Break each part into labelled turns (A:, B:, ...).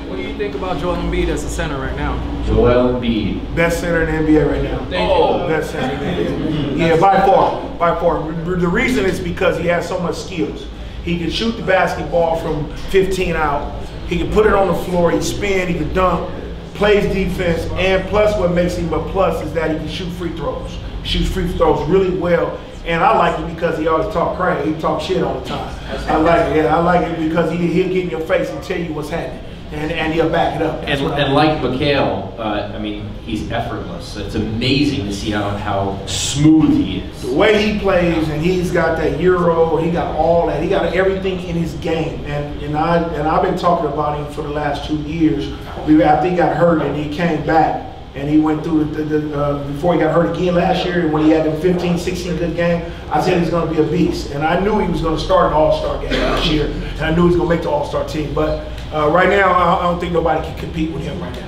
A: What do you think about Joel Embiid as a center right now?
B: Joel Embiid.
C: Best center in the NBA right now. Best center in the NBA. Yeah, by far, by far. The reason is because he has so much skills. He can shoot the basketball from 15 out. He can put it on the floor. He can spin. He can dunk. Plays defense. And plus, what makes him a plus is that he can shoot free throws. Shoots free throws really well. And I like it because he always talk crazy. He talk shit all the time. I like it. Yeah, I like it because he'll get in your face and tell you what's happening. And he'll back it up.
B: And like Mikal, I mean, he's effortless. It's amazing to see how smooth he is.
C: The way he plays, and he's got that Euro, he got all that. He got everything in his game. And I've been talking about him for the last 2 years. After he got hurt and he came back, and he went through before he got hurt again last year, and when he had them 15, 16 good game, I said he's going to be a beast. And I knew he was going to start an All-Star game this year, and I knew he was going to make the All-Star team. But right now, I don't think nobody can compete with him right now.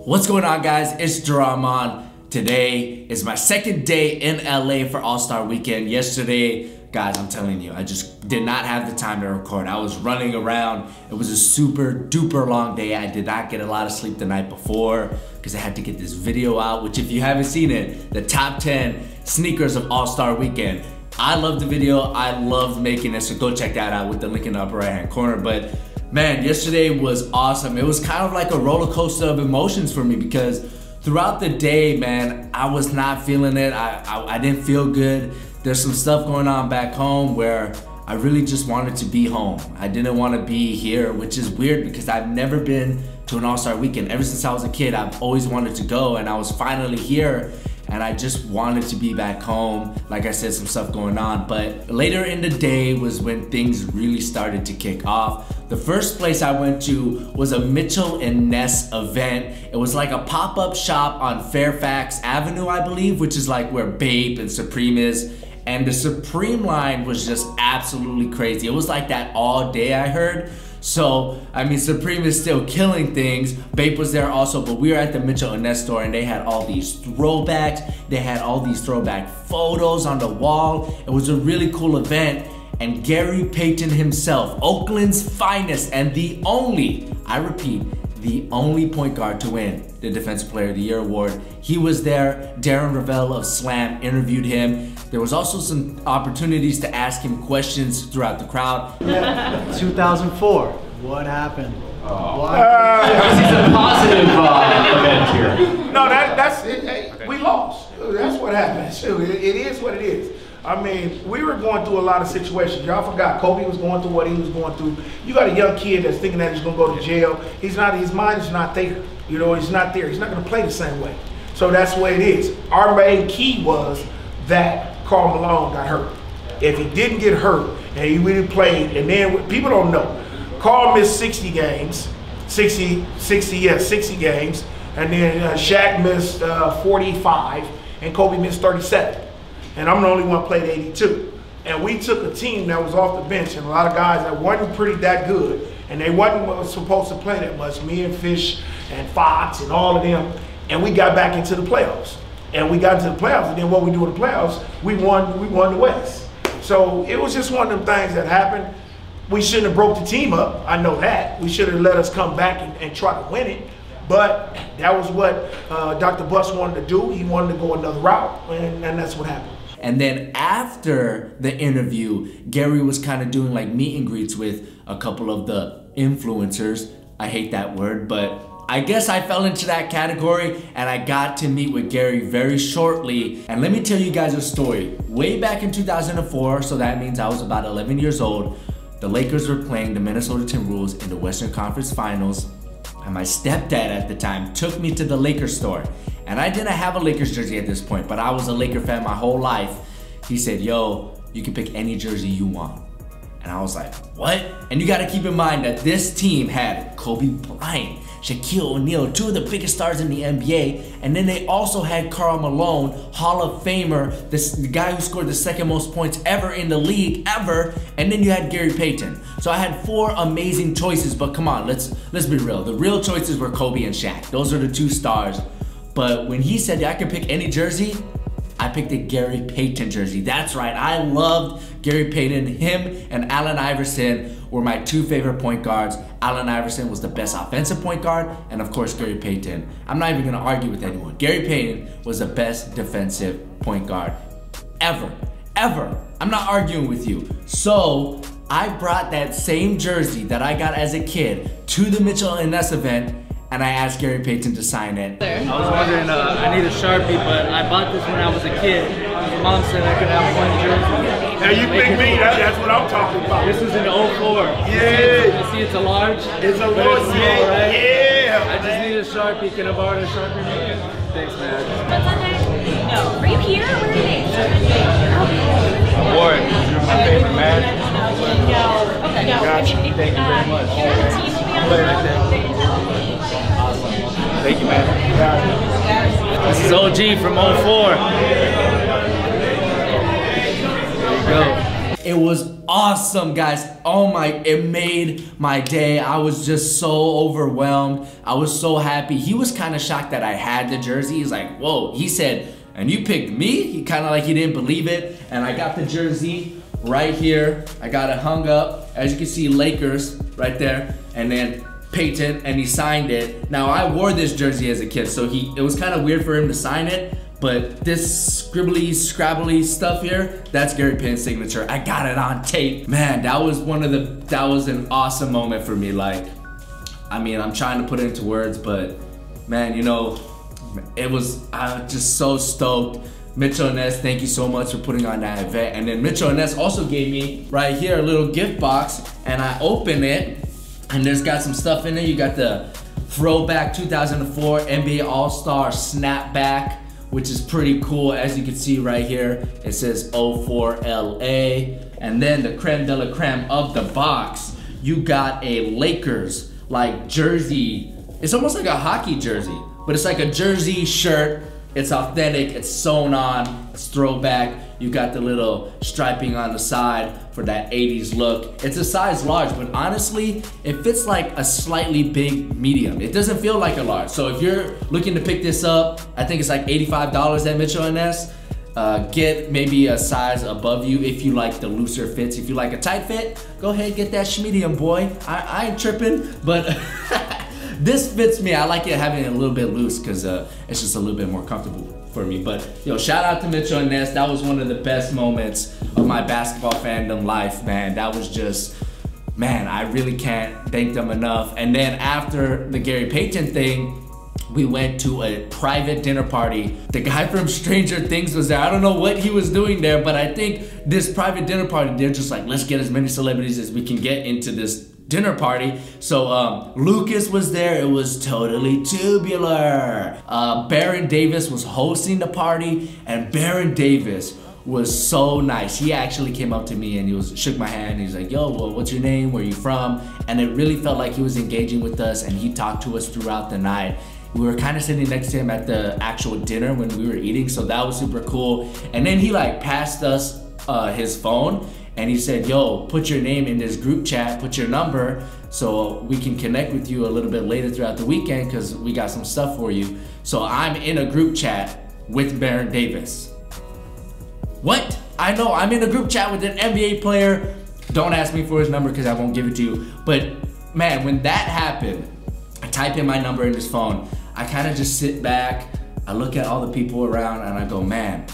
D: What's going on, guys? It's Draman. Today is my second day in LA for All-Star Weekend. Yesterday, guys, I'm telling you, I just did not have the time to record. I was running around. It was a super duper long day. I did not get a lot of sleep the night before because I had to get this video out, which if you haven't seen it, the top 10 sneakers of All-Star Weekend. I love the video. I loved making it, so go check that out with the link in the upper right-hand corner. But man, yesterday was awesome. It was kind of like a roller coaster of emotions for me because throughout the day, man, I was not feeling it. I didn't feel good. There's some stuff going on back home where I really just wanted to be home. I didn't want to be here, which is weird because I've never been to an All-Star Weekend. Ever since I was a kid, I've always wanted to go, and I was finally here, and I just wanted to be back home. Like I said, some stuff going on. But later in the day was when things really started to kick off. The first place I went to was a Mitchell and Ness event. It was like a pop-up shop on Fairfax Avenue, I believe, which is like where Bape and Supreme is. And the Supreme line was just absolutely crazy. It was like that all day, I heard. So, I mean, Supreme is still killing things. Bape was there also, but we were at the Mitchell and Ness store and they had all these throwbacks. They had all these throwback photos on the wall. It was a really cool event. And Gary Payton himself, Oakland's finest and the only, I repeat, the only point guard to win the Defensive Player of the Year award. He was there. Darren Ravel of Slam interviewed him. There was also some opportunities to ask him questions throughout the crowd.
E: 2004, what happened?
B: This is a positive event here.
C: No, that's it. Hey, we lost. That's what happened. It is what it is. I mean, we were going through a lot of situations. Y'all forgot Kobe was going through what he was going through. You got a young kid that's thinking that he's going to go to jail. He's not. His mind is not there. You know, he's not there. He's not going to play the same way. So that's the way it is. Our main key was that Karl Malone got hurt. If he didn't get hurt and he really played, and then people don't know, Karl missed 60 games, 60 games, and then Shaq missed 45, and Kobe missed 37. And I'm the only one played 82. And we took a team that was off the bench and a lot of guys that wasn't pretty that good, and they wasn't supposed to play that much, me and Fish and Fox and all of them, and we got back into the playoffs. And we got into the playoffs, and then what we do in the playoffs, we won the West. So it was just one of them things that happened. We shouldn't have broke the team up, I know that. We should have let us come back and try to win it. But that was what Dr. Buss wanted to do. He wanted to go another route, and that's what happened.
D: And then after the interview, Gary was kind of doing like meet and greets with a couple of the influencers. I hate that word, but I guess I fell into that category and I got to meet with Gary very shortly. And let me tell you guys a story. Way back in 2004, so that means I was about 11 years old, the Lakers were playing the Minnesota Timberwolves in the Western Conference Finals. And my stepdad at the time took me to the Lakers store. And I didn't have a Lakers jersey at this point, but I was a Laker fan my whole life. He said, yo, you can pick any jersey you want. And I was like, what? And you gotta keep in mind that this team had Kobe Bryant, Shaquille O'Neal, two of the biggest stars in the NBA, and then they also had Karl Malone, Hall of Famer, the guy who scored the second most points ever in the league, ever, and then you had Gary Payton. So I had four amazing choices, but come on, let's be real. The real choices were Kobe and Shaq. Those are the two stars. But when he said I could pick any jersey, I picked a Gary Payton jersey. That's right, I loved Gary Payton. Him and Allen Iverson were my two favorite point guards. Allen Iverson was the best offensive point guard, and of course Gary Payton. I'm not even gonna argue with anyone. Gary Payton was the best defensive point guard ever. I'm not arguing with you. So I brought that same jersey that I got as a kid to the Mitchell Ness event, and I asked Gary Payton to sign it.
E: I was wondering, I need a Sharpie, but I bought this when I was a kid. My mom said I could have one jersey.
C: Now you pick me, that's what I'm talking about.
E: This is an 04.
C: Yeah.
E: You see it's a large?
C: It's a
E: but
C: large,
E: it's small, right?
C: yeah.
E: I just need a Sharpie. Can I borrow a Sharpie? Thanks, man.
F: No. Are you here? Where are you based?
E: Warren, you're my favorite man.
F: No. Okay. No.
E: Gotcha. Thank you very much. Play right there. Awesome. Thank you, man. This is OG from 04. There you go.
D: It was awesome, guys. Oh my, it made my day. I was just so overwhelmed. I was so happy. He was kind of shocked that I had the jersey. He's like, whoa. He said, and you picked me? He kind of like he didn't believe it. And I got the jersey right here. I got it hung up. As you can see, Lakers right there. And then Payton, and he signed it. Now I wore this jersey as a kid, so it was kind of weird for him to sign it, but this scribbly, scrabbly stuff here, that's Gary Payton's signature. I got it on tape. Man, that was an awesome moment for me. Like, I mean, I'm trying to put it into words, but man, you know, I was just so stoked. Mitchell Ness, thank you so much for putting on that event. And then Mitchell Ness also gave me right here a little gift box, and I open it, and there's got some stuff in there. You got the throwback 2004 NBA All-Star snapback, which is pretty cool. As you can see right here, it says 04 LA. And then the creme de la creme of the box, you got a Lakers like jersey. It's almost like a hockey jersey, but it's like a jersey shirt. It's authentic, it's sewn on, it's throwback. You got the little striping on the side for that 80s look. It's a size large, but honestly, it fits like a slightly big medium. It doesn't feel like a large. So if you're looking to pick this up, I think it's like $85 at Mitchell Ness. Get maybe a size above you if you like the looser fits. If you like a tight fit, go ahead and get that medium, boy. I ain't tripping, but this fits me. I like it having it a little bit loose because it's just a little bit more comfortable for me. But yo, shout out to Mitchell Ness. That was one of the best moments of my basketball fandom life, man. That was just, man, I really can't thank them enough. And then after the Gary Payton thing, we went to a private dinner party. The guy from Stranger Things was there. I don't know what he was doing there, but I think this private dinner party, they're just like, let's get as many celebrities as we can get into this dinner party. So Lucas was there. It was totally tubular. Baron Davis was hosting the party, and Baron Davis was so nice. He actually came up to me and shook my hand. He's like, yo, well, what's your name? Where are you from? And it really felt like he was engaging with us, and he talked to us throughout the night. We were kind of sitting next to him at the actual dinner when we were eating, so that was super cool. And then he like passed us his phone, and he said, yo, put your name in this group chat, put your number, so we can connect with you a little bit later throughout the weekend because we got some stuff for you. So I'm in a group chat with Baron Davis. What? I know, I'm in a group chat with an NBA player. Don't ask me for his number because I won't give it to you. But man, when that happened, I type in my number in his phone. I kind of just sit back, I look at all the people around, and I go, man,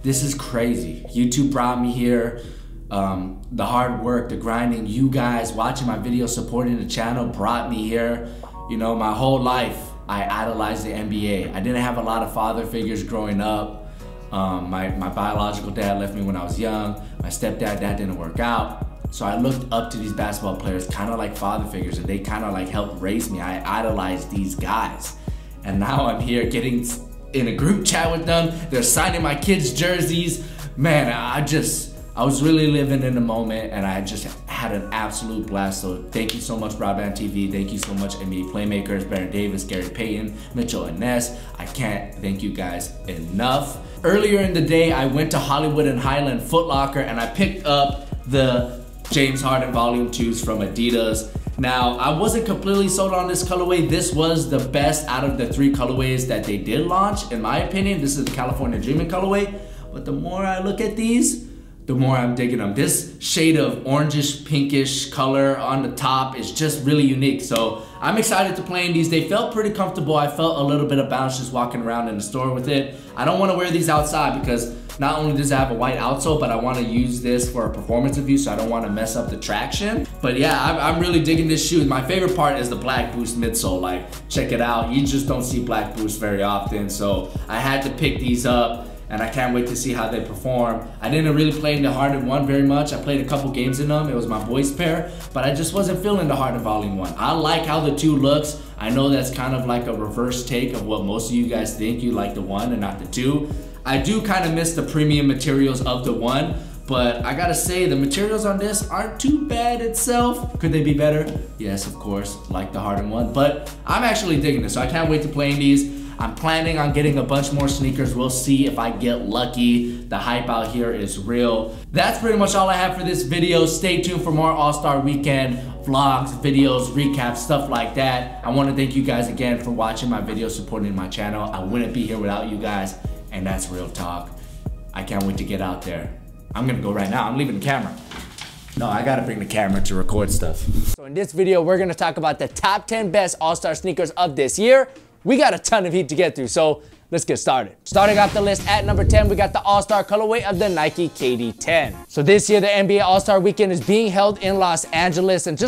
D: this is crazy. YouTube brought me here. The hard work, the grinding, you guys watching my videos, supporting the channel brought me here. You know, my whole life, I idolized the NBA. I didn't have a lot of father figures growing up. My biological dad left me when I was young. My stepdad, that didn't work out. So I looked up to these basketball players kind of like father figures, and they kind of like helped raise me. I idolized these guys. And now I'm here getting in a group chat with them. They're signing my kids' jerseys. Man, I was really living in the moment, and I just had an absolute blast. So thank you so much, Broadband TV. Thank you so much, NBA Playmakers, Baron Davis, Gary Payton, Mitchell and Ness. I can't thank you guys enough. Earlier in the day, I went to Hollywood and Highland Foot Locker, and I picked up the James Harden Volume 2s from Adidas. Now, I wasn't completely sold on this colorway. This was the best out of the 3 colorways that they did launch. In my opinion, this is the California Dreaming colorway. But the more I look at these, the more I'm digging them. This shade of orangish, pinkish color on the top is just really unique. So I'm excited to play in these. They felt pretty comfortable. I felt a little bit of bounce just walking around in the store with it. I don't want to wear these outside because not only does it have a white outsole, but I want to use this for a performance review, so I don't want to mess up the traction. But yeah, I'm really digging this shoe. My favorite part is the Black Boost midsole. Like, check it out. You just don't see Black Boost very often, so I had to pick these up, and I can't wait to see how they perform. I didn't really play in the Harden 1 very much. I played a couple games in them. It was my boys pair, but I just wasn't feeling the Harden Volume 1. I like how the 2 looks. I know that's kind of like a reverse take of what most of you guys think. You like the 1 and not the 2. I do kind of miss the premium materials of the 1, but I gotta say the materials on this aren't too bad itself. Could they be better? Yes, of course, like the Harden 1, but I'm actually digging this, so I can't wait to play in these. I'm planning on getting a bunch more sneakers. We'll see if I get lucky. The hype out here is real. That's pretty much all I have for this video. Stay tuned for more All-Star Weekend vlogs, videos, recaps, stuff like that. I want to thank you guys again for watching my videos, supporting my channel. I wouldn't be here without you guys, and that's real talk. I can't wait to get out there. I'm gonna go right now. I'm leaving the camera. No, I gotta bring the camera to record stuff.
G: So in this video, we're gonna talk about the top 10 best All-Star sneakers of this year. We got a ton of heat to get through, so let's get started. Starting off the list at number 10, we got the All-Star colorway of the Nike KD 10. So this year, the NBA All-Star Weekend is being held in Los Angeles, and just